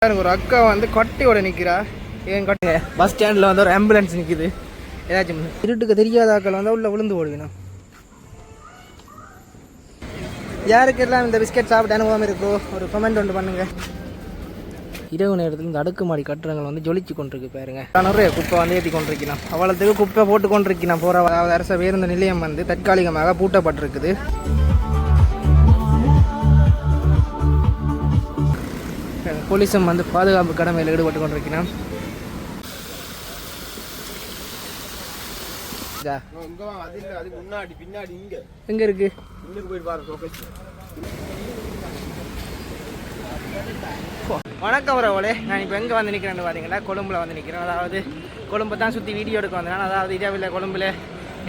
எனக்கு ஒரு அக்கா வந்து கொட்டையோட நிற்கிறா. ஏன் கொட்டைங்க பஸ் ஸ்டாண்டில் வந்து ஒரு ஆம்புலன்ஸ் நிற்கிது. ஏதாச்சும் இருட்டுக்கு தெரியாத ஆக்கள் வந்து உள்ள விழுந்து ஓடுவேணும். யாருக்கெல்லாம் இந்த பிஸ்கெட் சாப்பிட்டு அனுபவம் இருக்கோ ஒரு கமெண்ட் ஒன்று பண்ணுங்க. இரவு நேரத்தில் இந்த அடுக்குமாடி கட்டிடங்கள் வந்து ஜொலிச்சு கொண்டிருக்கு பாருங்க. நிறைய குப்பை வந்து ஏற்றி கொண்டிருக்கலாம். அவ்வளோத்துக்கு குப்பை போட்டு கொண்டிருக்கலாம். போகிற அரச பேருந்து நிலையம் வந்து தற்காலிகமாக பூட்டப்பட்டிருக்குது. போலீஸும் வந்து பாதுகாப்பு கடமையில் ஈடுபட்டு கொண்டிருக்கிறான். எங்க இருக்கு? வணக்கம் வரவளே, நான் இப்போ எங்கே வந்து நிற்கிறேன்னு பார்த்தீங்கன்னா கொழும்புல வந்து நிற்கிறேன். அதாவது கொழும்பு தான் சுற்றி வீடியோ எடுக்க வந்தேன். அதாவது இரவில் கொழும்புல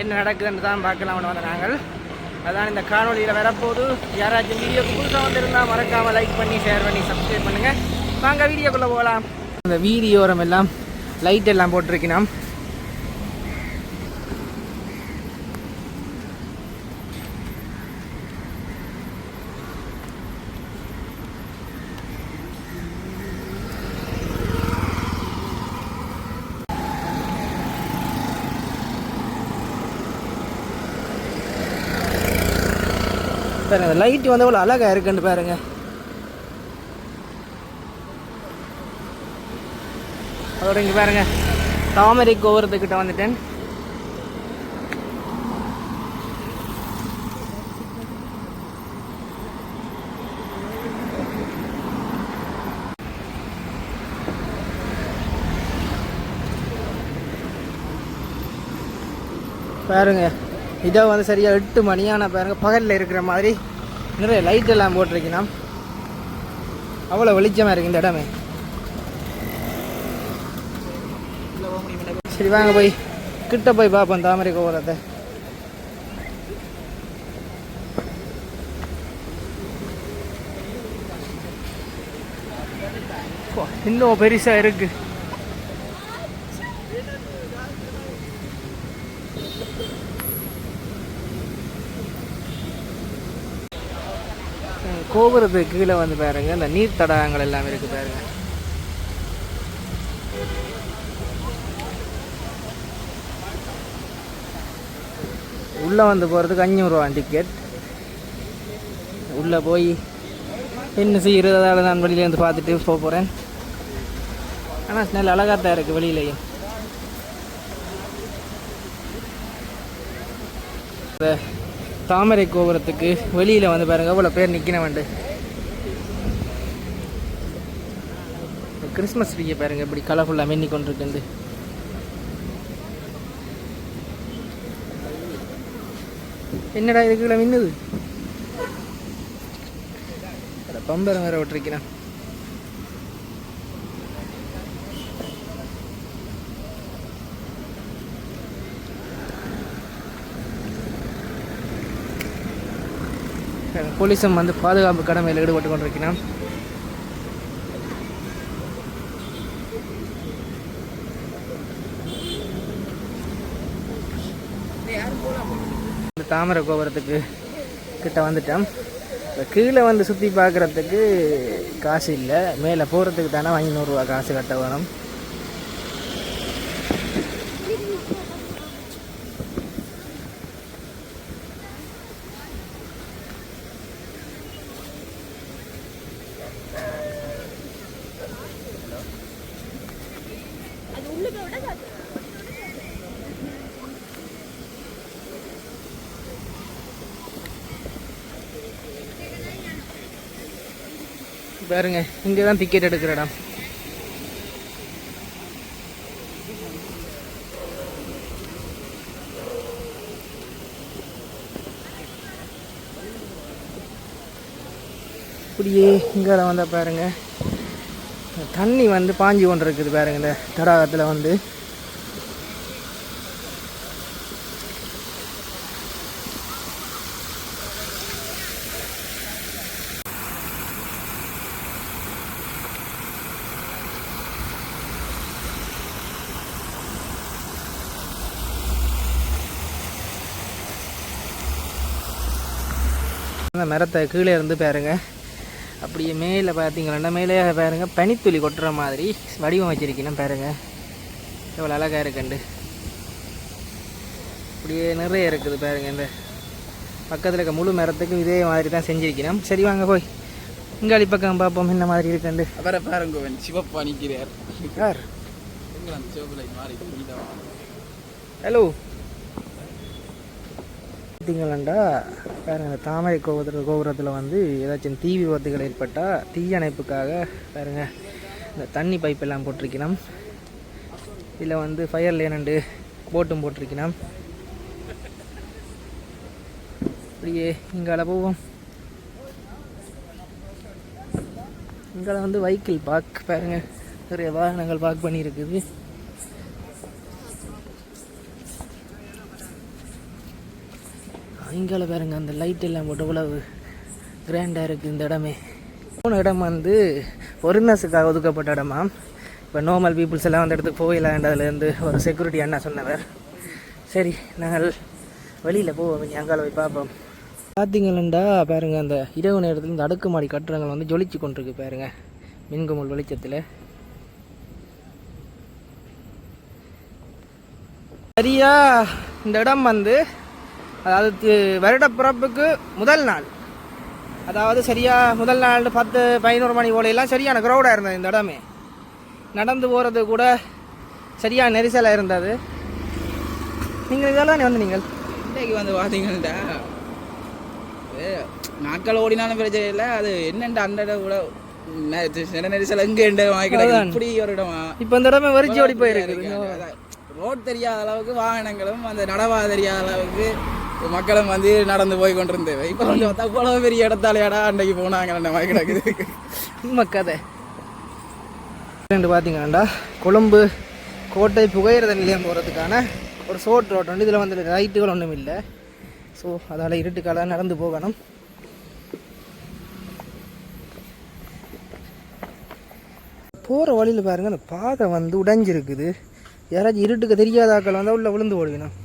என்ன நடக்குதுன்னு தான் பார்க்கலாம்னு வந்த நாங்கள். அதான் இந்த காணொலியில் வரப்போது. யாராச்சும் வீடியோக்கு புதுசாக வந்துருந்தால் மறக்காமல் லைக் பண்ணி ஷேர் பண்ணி சப்ஸ்கிரைப் பண்ணுங்கள். வாங்க வீடியோக்குள்ளே போகலாம். இந்த வீடியோரம் எல்லாம் லைட் எல்லாம் போட்டிருக்கணும். பாருங்க லைட் வந்து அவ்வளோ அழகாக இருக்குன்னு பாருங்க. அதோட இங்கே பாருங்க தாமரை கோபுரத்துக்கிட்ட வந்துட்டேன். பாருங்க இதை வந்து சரியாக 8 மணி. ஆனால் பாருங்க பகலில் இருக்கிற மாதிரி நிறைய லைட் எல்லாம் போட்டிருக்கணும். அவ்வளோ வெளிச்சமாக இருக்கு இந்த இடமே. சரி வாங்க போய் கிட்ட போய் பார்ப்போம் தாமரை கோபுரத்தை. இன்னும் பெருசா இருக்கு. கோபுரத்துக்கு கீழே வந்து பாருங்க இந்த நீர் தடாகங்கள் எல்லாம் இருக்கு பாருங்க. உள்ளே வந்து போகிறதுக்கு 500 ரூபா டிக்கெட். உள்ளே போய் என்ன செய்கிறதால நான் வெளியிலேருந்து பார்த்துட்டு போக போகிறேன். ஆனால் நல்ல அழகாத்தான் இருக்குது வெளியிலையும். தாமரை கோபுரத்துக்கு வெளியில் வந்து பாருங்கள் அவ்வளோ பேர் நிற்கணும்ண்டு. கிறிஸ்மஸ் ட்ரீயை பாருங்கள் இப்படி கலர்ஃபுல்லாக மின்னி கொண்டிருக்கு. என்னடா இதுக்குள்ள மின்னுது? பம்பரம் வேற விட்டுருக்கிறேன். போலீஸும் வந்து பாதுகாப்பு கடமையில் ஈடுபட்டு கொண்டிருக்கிறான். தாமரை கோபுரத்துக்கு கிட்ட வந்துட்டோம். கீழே வந்து சுற்றி பார்க்குறதுக்கு காசு இல்லை. மேலே போகிறதுக்கு தானே 500 ரூபா காசு கட்ட வேணும். பாருங்க இங்கே தான் டிக்கெட் எடுக்கிற இடம். இப்படியே இங்கே வந்த பாருங்க தண்ணி வந்து பாஞ்சி கொண்டு இருக்குது பாருங்க. இந்த தடாகத்தில் வந்து அந்த மரத்தை கீழே இருந்து பாருங்க அப்படியே மேலே பார்த்தீங்கன்னா மேலே பாருங்கள் பனித்துளி கொட்டுற மாதிரி வடிவம் வச்சுருக்கணும் பாருங்கள், எவ்வளோ அழகாக இருக்குண்டு. அப்படியே நிறைய இருக்குது பாருங்கள். இந்த பக்கத்தில் இருக்க முழு மரத்துக்கும் இதே மாதிரி தான் செஞ்சுருக்கணும். சரி வாங்க போய் இங்காளி பக்கம் பார்ப்போம் என்ன மாதிரி இருக்குண்டு. அவரை பாருங்க சிவப்பா நிற்கிறார். யார்? ஹலோ பார்த்தீங்களாண்டா பாருங்க, இந்த தாமரை கோபுரத்தில் வந்து ஏதாச்சும் தீ விபத்துகள் ஏற்பட்டால் தீயணைப்புக்காக பாருங்க இந்த தண்ணி பைப்பெல்லாம் போட்டிருக்கணும். இதில் வந்து ஃபயர் லேனண்டு போட்டும் போட்டிருக்கணும். அப்படியே இங்கால போவோம். இங்கால வந்து வெஹிக்கிள் பார்க் பாருங்க, நிறைய வாகனங்கள் பார்க் பண்ணியிருக்குது. இங்கால பாருங்க அந்த லைட் எல்லாம் போட்டு இவ்வளவு கிராண்டாக இருக்குது இந்த இடமே. போன இடம் வந்து ஒரினர்ஸுக்காக ஒதுக்கப்பட்ட இடமா. இப்போ நார்மல் பீப்புள்ஸ் எல்லாம் அந்த இடத்துக்கு போயிடலாண்டதுலேருந்து ஒரு செக்யூரிட்டி அண்ணா சொன்னவர். சரி நாங்கள் வெளியில் போவோம், அங்கால போய் பார்ப்போம். பார்த்தீங்களா பாருங்க, அந்த இரவு நேரத்தில் இந்த அடுக்குமாடி கட்டுறங்கள் வந்து ஜொலிச்சு கொண்டிருக்கு பாருங்க மின்குமுள் வெளிச்சத்தில். சரியா இந்த இடம் வந்து அதாவது வருட பிறப்புக்கு முதல் நாள், அதாவது சரியாக முதல் நாள் 10-11 மணி போலையெல்லாம் சரியான க்ரௌடாக இருந்தது இந்த இடமே. நடந்து போகிறது கூட சரியான நெரிசலாக இருந்தது. நீங்கள் இதெல்லாம் வந்து நீங்கள் இன்றைக்கு வந்து பார்த்தீங்கன்னா நாட்கள் ஓடினாலும் பிரச்சனை இல்லை. அது என்னென்ன அந்த இடம் கூட நெரிசல் எங்கே இப்படி ஒரு இடமா. இப்போ இந்த இடமே வரிச்சு ஓடி போயிருக்கு. ரோட் தெரியாத அளவுக்கு வாகனங்களும் அந்த நடவா தெரியாத அளவுக்கு மக்களும் வந்து நடந்து போய் கொண்டிருந்தேன். இப்போ வந்து அவ்வளோ பெரிய இடத்தாலையாடா அன்றைக்கு போனாங்க மாதிரி கிடக்குது. மக்கதை பார்த்தீங்கன்னாண்டா கொழும்பு கோட்டை புகையிரத நிலையம் போகிறதுக்கான ஒரு ஷோர்ட் ரோட் வந்து இதில் வந்து லைட்டுகள் ஒன்றும் இல்லை. ஸோ அதால் இருட்டுக்கால நடந்து போகணும். போகிற வழியில் பாருங்கள் அந்த பாதை வந்து உடைஞ்சிருக்குது. யாராச்சும் இருட்டுக்கு தெரியாதாக்கள் வந்தால் உள்ளே விழுந்து ஓடுவினோம்.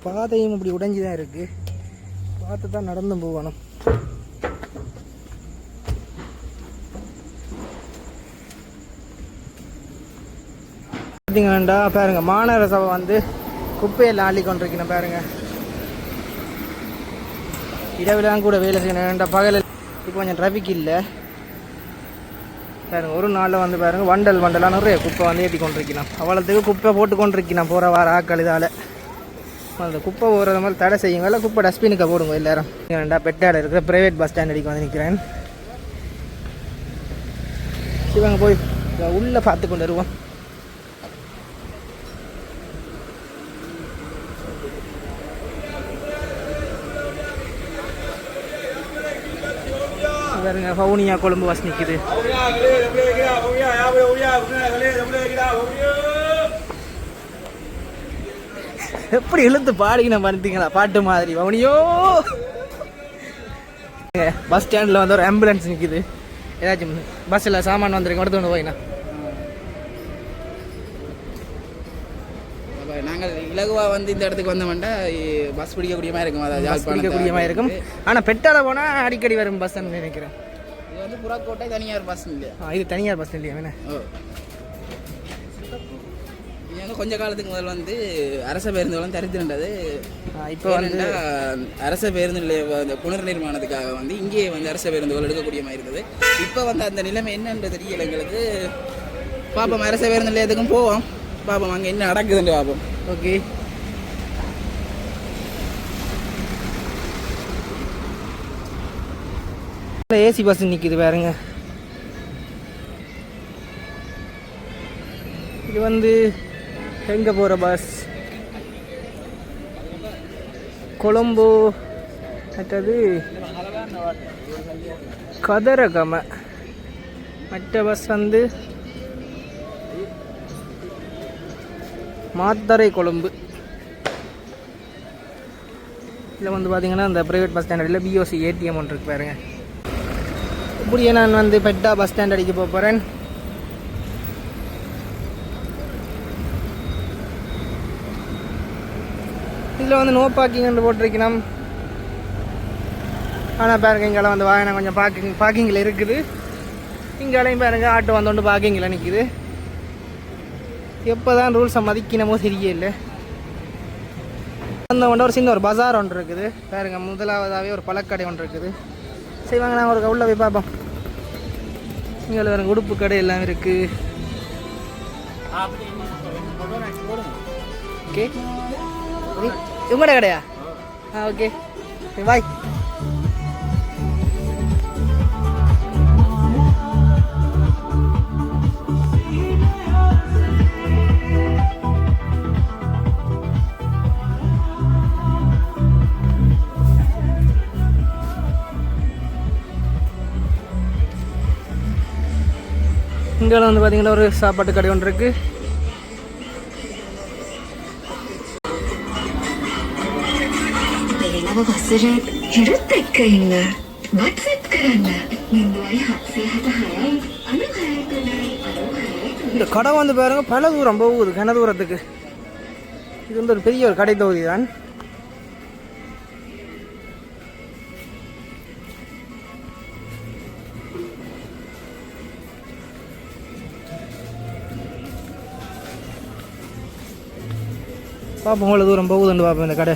பாதையும் இப்படி உடைஞ்சி தான் இருக்குது, பார்த்து தான் நடந்து போகணும். பார்த்தீங்கன்னாண்டா பாருங்க மாநகர சபை வந்து குப்பையெல்லாம் அள்ளி கொண்டிருக்கணும் பாருங்க. இரவுலாம் கூட வேலை செய்யணும், பகலில் இப்போ கொஞ்சம் டிராஃபிக் இல்லை பாருங்க. ஒரு நாளில் வந்து பாருங்க வண்டலாக நிறைய குப்பை வந்து ஏற்றி கொண்டிருக்கணும். அவ்வளோத்துக்கு குப்பை போட்டு கொண்டிருக்கணும் போகிற வார ஆக்கள். இதால் அந்த குப்பை போகிறது மாதிரி தடை செய்யுங்க, இல்லை குப்பை டஸ்ட்பினுக்கு போடுங்க எல்லாரும். ஏன்டா பெட்டாட இருக்கிற ப்ரைவேட் பஸ் ஸ்டாண்டடிக்கு வந்து நிற்கிறேன். இவங்க போய் உள்ளே பார்த்து கொண்டு வருவோம். பாருங்க வவுனியா கொழும்பு பஸ் நிற்குது. எப்படி இழுத்து பாடிக்கின பார்த்தீங்களா பாட்டு மாதிரி. வவுனியோ பஸ் ஸ்டாண்டில் வந்து ஒரு ஆம்புலன்ஸ் நிற்குது. ஏதாச்சும் பஸ்ஸில் சாமான் வந்துருக்கு எடுத்து கொண்டு போயினா. நாங்கள் இலகுவாக வந்து இந்த இடத்துக்கு வந்தோம்னா பஸ் பிடிக்கக்கூடியமாக இருக்கும், அதாவது பிடிக்கக்கூடியமாக இருக்கும். ஆனால் பெட்டால போனால் அடிக்கடி வரும் பஸ் நினைக்கிறேன். இது வந்து புறக்கோட்டை தனியார் பஸ் இல்லையா? இது தனியார் பஸ் இல்லையா? வேணா இது வந்து கொஞ்ச காலத்துக்கு முதல் வந்து அரச பேருந்துகளும் தரித்திருந்தது. இப்போ வந்து அரச பேருந்து நிலைய புனர் நிர்மாணத்துக்காக வந்து இங்கே வந்து அரச பேருந்துகள் எடுக்கக்கூடிய மாதிரி இருந்தது. இப்போ வந்து அந்த நிலைமை என்னன்றது தெரியல எங்களுக்கு. பார்ப்போம், அரச பேருந்து நிலையத்துக்கும் போவோம், பார்ப்போம் அங்கே என்ன நடக்குதுன்னு பார்ப்போம். ஓகே, ஏசி பஸ் நிற்கிது பாருங்க. இது வந்து எங்கே போகிற பஸ்? கொழும்பு மற்றது கதரகம. மற்ற பஸ் வந்து மாத்தரை கொழும்பு. இதில் வந்து பார்த்தீங்கன்னா இந்த ப்ரைவேட் பஸ் ஸ்டாண்டர்டில் பிஓசி ஏடிஎம் ஒன்று இருக்கு பாருங்க. இப்படியே நான் வந்து பெட்டா பஸ் ஸ்டாண்ட் அடிக்க போகிறேன். இதில் வந்து நோ பார்க்கிங் போட்டிருக்கணும். ஆனால் பாருங்க இங்கெல்லாம் வந்து வாகனம் கொஞ்சம் பார்க்கிங்கில் இருக்குது. இங்கேலையும் பாருங்க ஆட்டோ வந்தோண்டு பார்க்கிங்கில் நிற்கிது. எப்போ தான் ரூல்ஸை மதிக்கணுமோ தெரியல. அந்த ஒன்று ஒரு சின்ன ஒரு பஜார் ஒன்று இருக்குது பாருங்க. முதலாவதாகவே ஒரு பழக்கடை ஒன்று இருக்குது. சரி வாங்க நாங்கள் ஒரு உள்ள போய் பார்ப்போம். இங்கே வேறு உடுப்பு கடை எல்லாம் இருக்குது. ஓகே உங்களோட கடையா? Okay bye. இங்கே வந்து பார்த்தீங்கன்னா ஒரு சாப்பாட்டு கடை ஒன்று இருக்குது. இந்த கடை வந்து பாருங்க பல தூரம் போகுது, கன தூரத்துக்கு. இது வந்து ஒரு பெரிய ஒரு கடை தொகுதி தான். பார்ப்போம் எவ்வளோ தூரம் போகுதுன்னு பார்ப்போம் இந்த கடை.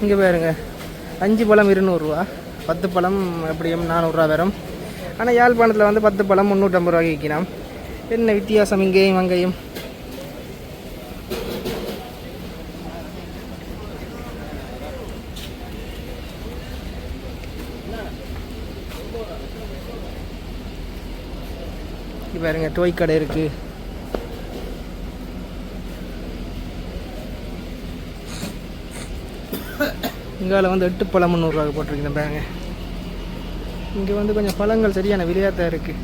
இங்கே பாருங்க 5 பழம் 200 ரூபா, 10 பழம் எப்படியும் 400 ரூபா வரும். ஆனால் யாழ்ப்பாணத்தில் வந்து 10 பழம் 350 ரூபாய்க்கு விற்கலாம். என்ன வித்தியாசம் இங்கேயும் அங்கேயும்? பாருங்க டோய் கடை இருக்கு. இங்கால வந்து 8 பழம் 300 ரூபாய்க்கு போட்டிருக்கேன் பாருங்க. இங்கே வந்து கொஞ்சம் பழங்கள் சரியான விலையாத்தான் இருக்கு.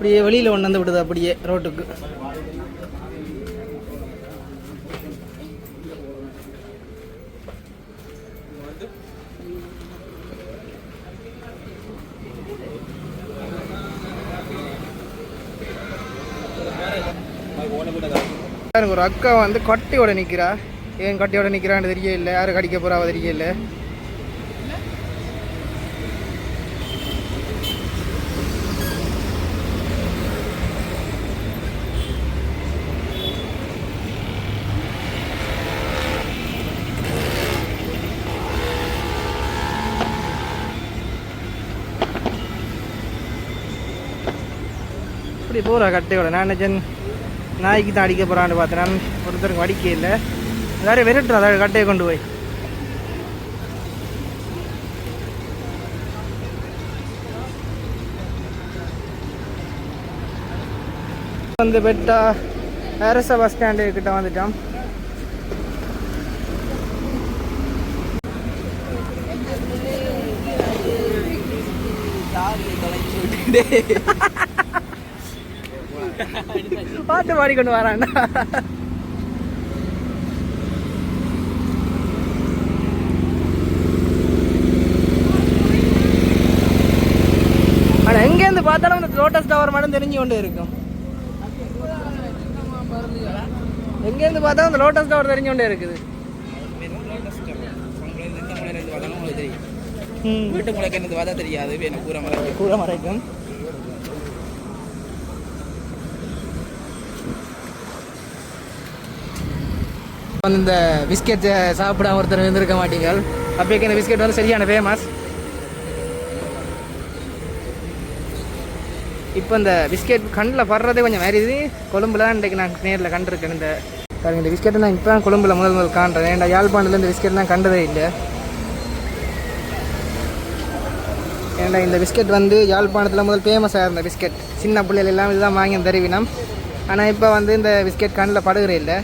அப்படியே வெளியில் ஒன்று வந்து விடுது அப்படியே ரோட்டுக்கு. ஒரு அக்கா வந்து கட்டியோட நிற்கிறா. ஏன் கட்டியோட நிற்கிறான்னு தெரியல, யாரும் கடிக்க போகிறாவ தெரியல. இப்படி போகிறா கட்டையோட. நான் நினச்சேன் நாய்க்கு தான் அடிக்க போகிறான்னு பார்த்தேன். நான் ஒருத்தருக்கு அடிக்க இல்லை, வேறு விரட்டுறா அதை கட்டையை கொண்டு போய். வந்து பெட்டா அரச பஸ் ஸ்டாண்டு கிட்ட வந்துட்டோம். பாட்டு பாடிக்கொண்டு வரான்டா. ஆனால் எங்கேருந்து பார்த்தாலும் இந்த லோட்டஸ் டவர் மட்டும் தெரிஞ்சு கொண்டு இருக்கும். எங்கேருந்து பார்த்தாலும் இந்த லோட்டஸ் டவர் தெரிஞ்சு கொண்டே இருக்குது. வீட்டு முளைக்கு என்னது பார்த்தா தெரியாது, கூரை மறைக்கும். வந்து இந்த பிஸ்கெட் சாப்பிட ஒருத்தர் இருந்திருக்க மாட்டீங்க. அப்போக்கு இந்த பிஸ்கெட் வந்து சரியான ஃபேமஸ். இப்போ இந்த பிஸ்கெட் கண்ணில் படுறதே கொஞ்சம் வேறு. இது கொழும்புல இன்றைக்கு நான் நேரில் கண்டிருக்கேன். இந்த பாருங்க இந்த பிஸ்கெட்டை நான் இப்போ கொழும்புல முதல் காண்றேன். ஏன்டா யாழ்ப்பாணத்தில் இந்த பிஸ்கெட் நான் கண்டதே இல்லை. ஏன்டா இந்த பிஸ்கெட் வந்து யாழ்ப்பாணத்தில் முதல் ஃபேமஸாக இருந்த பிஸ்கெட். சின்ன பிள்ளைகள் எல்லாம் இதுதான் வாங்கி தருவினோம். ஆனால் இப்போ வந்து இந்த பிஸ்கெட் கண்ணில் படுகிற இல்லை.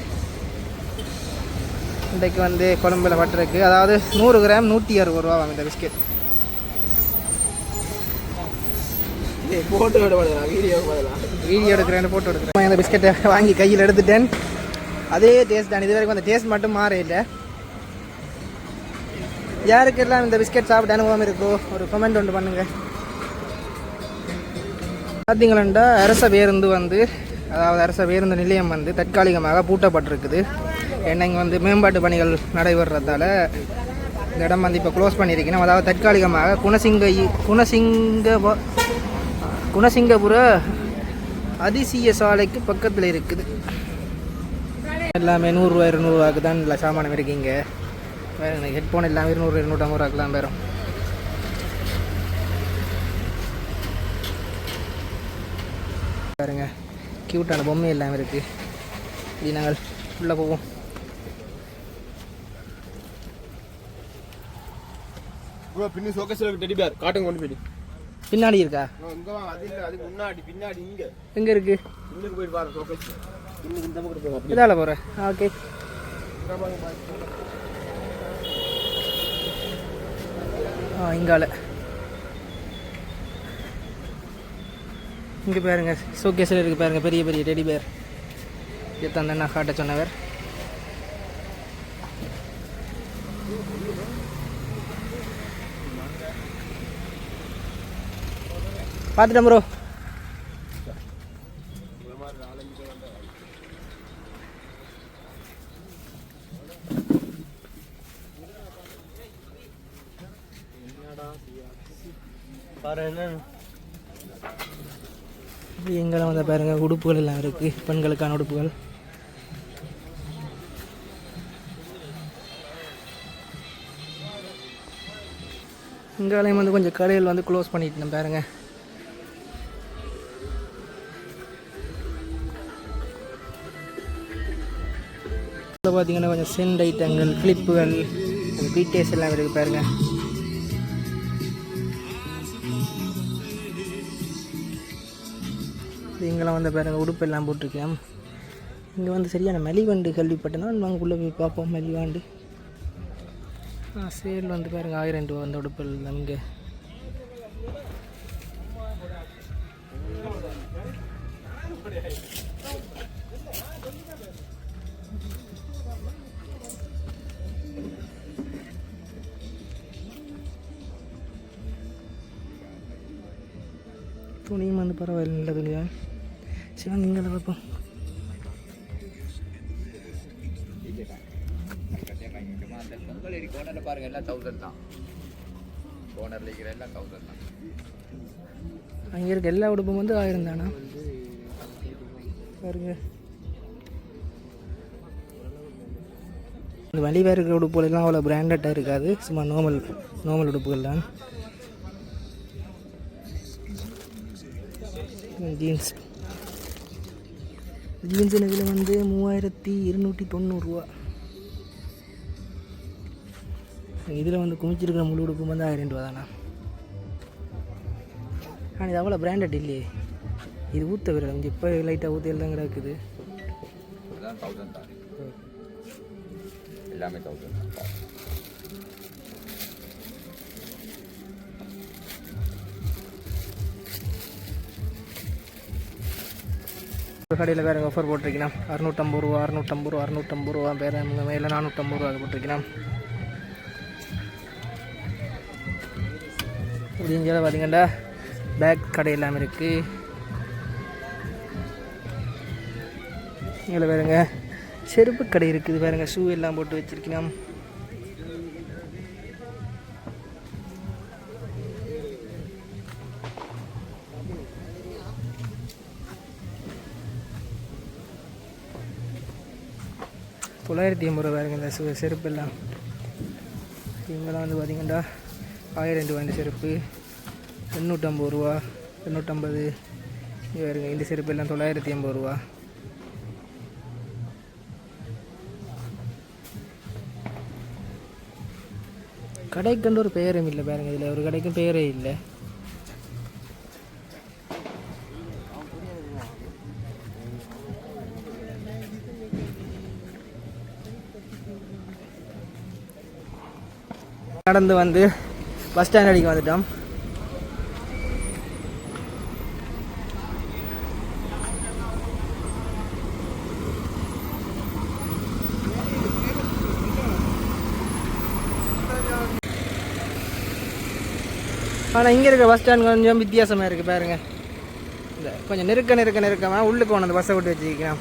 இன்றைக்கு வந்து கொழும்பில் பட்டிருக்கு. அதாவது 100 கிராம் 160 ரூபா வாங்க இந்த பிஸ்கெட். போட்டோ எடுப்பா வீடியோ வீடியோ எடுக்கிறேன், ஃபோட்டோ எடுக்கிறேன். அந்த பிஸ்கெட்டை வாங்கி கையில் எடுத்துட்டேன். அதே டேஸ்ட் தான், இது வரைக்கும் அந்த டேஸ்ட் மட்டும் மாற இல்லை. யாருக்கெல்லாம் இந்த பிஸ்கெட் சாப்பிட்ட அனுபவம் இருக்கோ ஒரு கமெண்ட் ஒன்று பண்ணுங்கள். பார்த்தீங்களா, அரச பேருந்து வந்து, அதாவது அரச பேருந்து நிலையம் வந்து தற்காலிகமாக பூட்டப்பட்டிருக்குது. ஏன்னா இங்கே வந்து மேம்பாட்டு பணிகள் நடைபெறதால இந்த இடம் வந்து இப்போ க்ளோஸ் பண்ணியிருக்கணும். அதாவது தற்காலிகமாக குணசிங்கபுர அதிசய சாலைக்கு பக்கத்தில் இருக்குது. எல்லாமே 100 ரூபா 200 ரூபாய்க்கு தான் இல்லை சாமானம் இருக்கீங்க. வேறு ஹெட்ஃபோன் எல்லாமே 200 250 ரூபாய்க்கு தான் வரும். பாருங்க, க்யூட்டான பொம்மை எல்லாம் இருக்குது. இது நாங்கள் உள்ளே போவோம். பின்னி சோகேஸ்ல டெடி பேர் காட்டுங்க கொண்டு போய். பின்னாடி இருக்கா? இங்க வா, அது இல்ல, அது முன்னாடி பின்னாடி இங்க. எங்க இருக்கு? இன்னும் போய் பாரு சோகேஸ்ல. இன்னும் இந்த பக்கம் போங்க. இதால போறேன். ஓகே. இங்கால இங்கே பாருங்க, ஷோகேஸில் இருக்குது பாருங்க, பெரிய பெரிய டெடி பேர். இதுதான் நான் காட்ட சொன்னவர். பார்த்துட்டேன் ப்ரோ. எங்கெல்லாம் வந்து பாருங்க, உடுப்புகள் எல்லாம் இருக்கு, பெண்களுக்கான உடுப்புகள். இங்காலையும் வந்து கொஞ்சம் கடைகள் வந்து க்ளோஸ் பண்ணிட்டு பாருங்க. பார்த்தீங்கன்னா கொஞ்சம் சென்ட் ஐட்டங்கள், கிளிப்புகள், பீட்டேஸ் எல்லாம் இருக்குது பாருங்க. இங்கெல்லாம் வந்து பாருங்கள், உடுப்பு எல்லாம் போட்டிருக்கேன். இங்கே வந்து சரியான மலிவண்டு கேள்விப்பட்டேன்னா நாங்கள் உள்ளே போய் பார்ப்போம். மலிவாண்டு சேல் வந்து பாருங்கள், 1000 ரூபா அந்த உடுப்பு இங்கே. துணியும் வந்து பரவாயில்ல, நல்ல துணி தான். சிவங்க இங்கே பார்ப்போம். பாருங்க, எல்லாம் 1000 தான். கோனர்ல இருக்கிற எல்லாம் 1000 தான். அங்கே இருக்க எல்லா உடுப்பும் வந்து 1000 தானா பாருங்க. இந்த வலிவாக இருக்கிற உடுப்புகளெல்லாம் அவ்வளோ பிராண்டடாக இருக்காது, சும்மா நார்மல் உடுப்புகள் தான். ஜீன்ஸ் இதில் வந்து 3290 ரூபா. இதில் வந்து குமிச்சிருக்கிற முழு உடுப்பு வந்து 1000 ரூபா தானா. ஆனால் இது அவ்வளோ பிராண்டட் இல்லையே. இது ஊற்ற விட கொஞ்சம் இப்போ லைட்டாக ஊற்ற தான் கிடக்குது. எல்லாமே 1000. ஒரு கடையில் வேறு ஆஃபர் போட்டிருக்கணும், 650 ரூபா 650 ரூபா 650 ரூபா, வேறு மேலே 450 ரூபா போட்டிருக்கணும். இப்படிங்கிற பார்த்தீங்கன்னா பேக் கடை எல்லாம் இருக்குது. இதில் வேறுங்க செருப்பு கடை இருக்குது பாருங்க, ஷூ எல்லாம் போட்டு வச்சிருக்கணும். $950 ரூபா பாருங்க இந்த செருப்பு எல்லாம். இவங்கெல்லாம் வந்து பார்த்திங்கன்னா 1000 ரூபா இந்த செருப்பு, 850 ரூபா 850. இங்கே பாருங்க, இந்த செருப்பு எல்லாம் 950 ரூபா. கடைக்கு ஒரு பெயரும் இல்லை பாருங்க, இதில் ஒரு கடைக்கும் பெயரே இல்லை. நடந்து வந்து பஸ் ஸ்டாண்ட் அடிக்க வந்துட்டோம். ஆனால் இங்கே இருக்க பஸ் ஸ்டாண்ட் கொஞ்சம் வித்தியாசமாக இருக்குது பாருங்கள். இந்த கொஞ்சம் நெருக்கமாக உள்ளுக்கு கொண்டு வந்து பஸ்ஸை விட்டு வச்சுக்கலாம்.